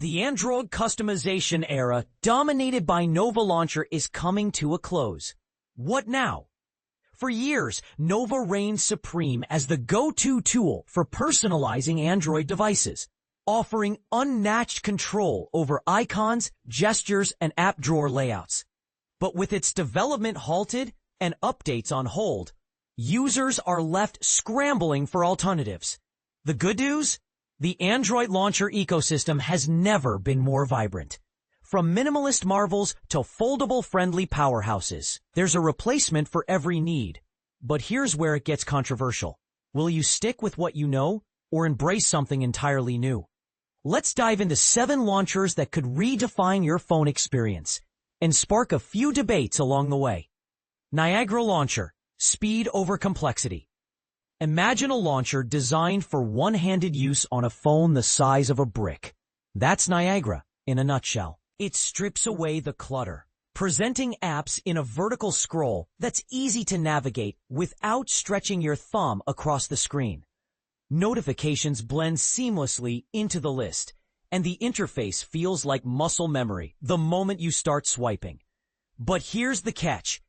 The Android customization era, dominated by Nova Launcher, is coming to a close. What now? For years, Nova reigned supreme as the go-to tool for personalizing Android devices, offering unmatched control over icons, gestures, and app drawer layouts. But with its development halted and updates on hold, users are left scrambling for alternatives. The good news? The Android launcher ecosystem has never been more vibrant. From minimalist marvels to foldable-friendly powerhouses, there's a replacement for every need. But here's where it gets controversial. Will you stick with what you know or embrace something entirely new? Let's dive into 7 launchers that could redefine your phone experience and spark a few debates along the way. Niagara Launcher, speed over complexity. Imagine a launcher designed for one-handed use on a phone the size of a brick. That's Niagara in a nutshell. It strips away the clutter, presenting apps in a vertical scroll that's easy to navigate without stretching your thumb across the screen. Notifications blend seamlessly into the list, and the interface feels like muscle memory the moment you start swiping. But here's the catch.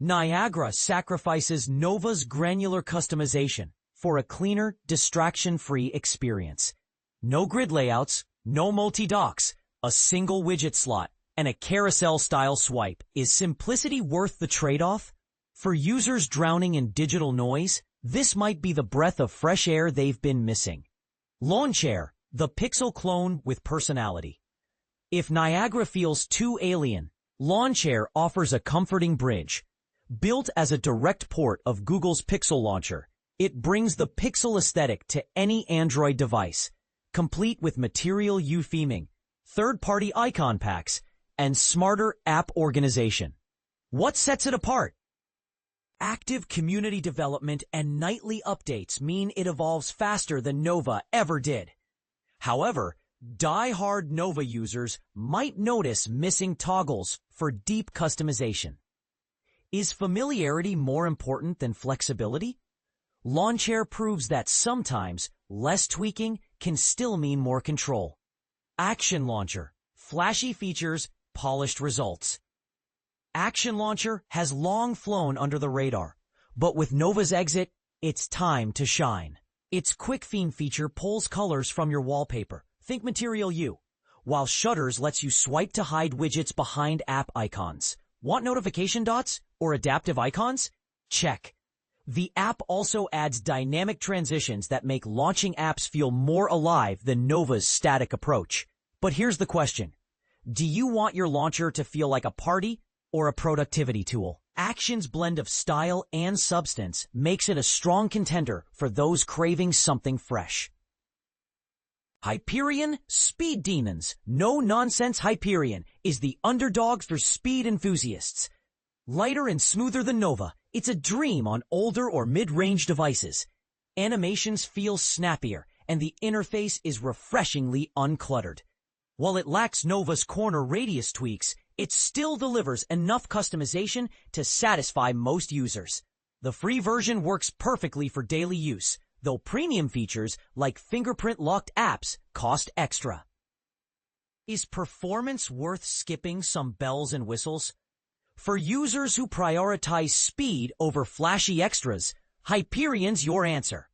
Niagara sacrifices Nova's granular customization for a cleaner, distraction-free experience. No grid layouts, no multi-docks, a single widget slot, and a carousel-style swipe. Is simplicity worth the trade-off? For users drowning in digital noise, this might be the breath of fresh air they've been missing. Lawnchair, the Pixel clone with personality. If Niagara feels too alien, Lawnchair offers a comforting bridge. Built as a direct port of Google's Pixel launcher, it brings the Pixel aesthetic to any Android device, complete with Material You theming, third-party icon packs, and smarter app organization. What sets it apart? Active community development and nightly updates mean it evolves faster than Nova ever did. However, die-hard Nova users might notice missing toggles for deep customization. Is familiarity more important than flexibility? Lawnchair proves that sometimes less tweaking can still mean more control. Action Launcher, flashy features, polished results. Action Launcher has long flown under the radar, but with Nova's exit, it's time to shine. Its Quicktheme feature pulls colors from your wallpaper, think Material You, while Shutters lets you swipe to hide widgets behind app icons. Want notification dots or adaptive icons? Check. The app also adds dynamic transitions that make launching apps feel more alive than Nova's static approach. But here's the question. Do you want your launcher to feel like a party or a productivity tool? Action's blend of style and substance makes it a strong contender for those craving something fresh. Hyperion Speed Demons. No-nonsense Hyperion is the underdog for speed enthusiasts. Lighter and smoother than Nova, it's a dream on older or mid-range devices. Animations feel snappier, and the interface is refreshingly uncluttered. While it lacks Nova's corner radius tweaks, it still delivers enough customization to satisfy most users. The free version works perfectly for daily use, though premium features like fingerprint-locked apps cost extra. Is performance worth skipping some bells and whistles? For users who prioritize speed over flashy extras, Hyperion's your answer.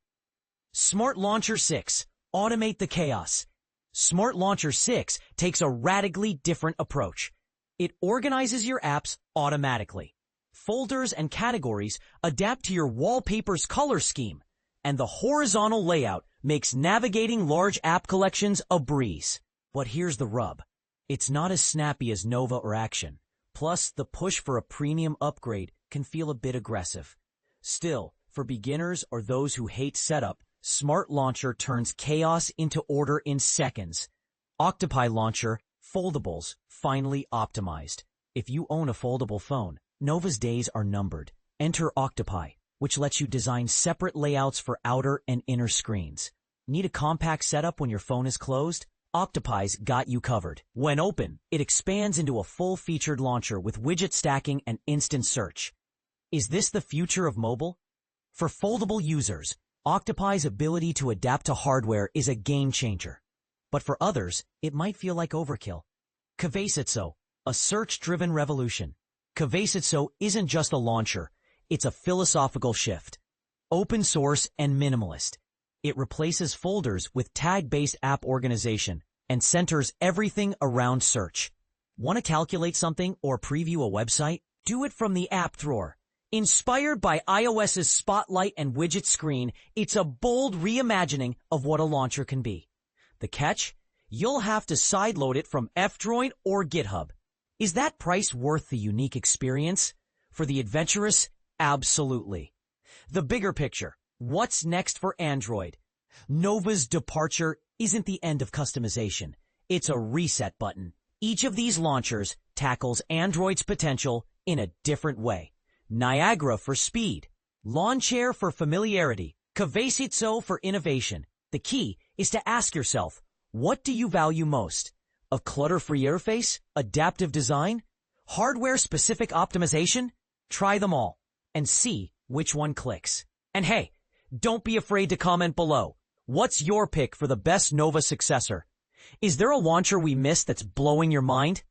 Smart Launcher 6. Automate the chaos. Smart Launcher 6 takes a radically different approach. It organizes your apps automatically. Folders and categories adapt to your wallpaper's color scheme, and the horizontal layout makes navigating large app collections a breeze. But here's the rub. It's not as snappy as Nova or Action. Plus, the push for a premium upgrade can feel a bit aggressive. Still, for beginners or those who hate setup, Smart Launcher turns chaos into order in seconds. Octopi Launcher, foldables, finally optimized. If you own a foldable phone, Nova's days are numbered. Enter Octopi, which lets you design separate layouts for outer and inner screens. Need a compact setup when your phone is closed? Octopi's got you covered. When open, it expands into a full-featured launcher with widget stacking and instant search. Is this the future of mobile? For foldable users, Octopi's ability to adapt to hardware is a game changer. but for others, it might feel like overkill. Kvaesitso, a search-driven revolution. Kvaesitso isn't just a launcher, it's a philosophical shift. Open source and minimalist. It replaces folders with tag-based app organization and centers everything around search. Want to calculate something or preview a website? Do it from the app drawer. Inspired by iOS's Spotlight and widget screen, it's a bold reimagining of what a launcher can be. The catch? You'll have to sideload it from F-Droid or GitHub. Is that price worth the unique experience? For the adventurous, absolutely. The bigger picture. What's next for Android? Nova's departure isn't the end of customization. It's a reset button. Each of these launchers tackles Android's potential in a different way. Niagara for speed, Lawnchair for familiarity, Kvaesitso for innovation. The key is to ask yourself, what do you value most? A clutter-free interface? Adaptive design? Hardware-specific optimization? Try them all and see which one clicks. And hey, don't be afraid to comment below. What's your pick for the best Nova successor? Is there a launcher we missed that's blowing your mind?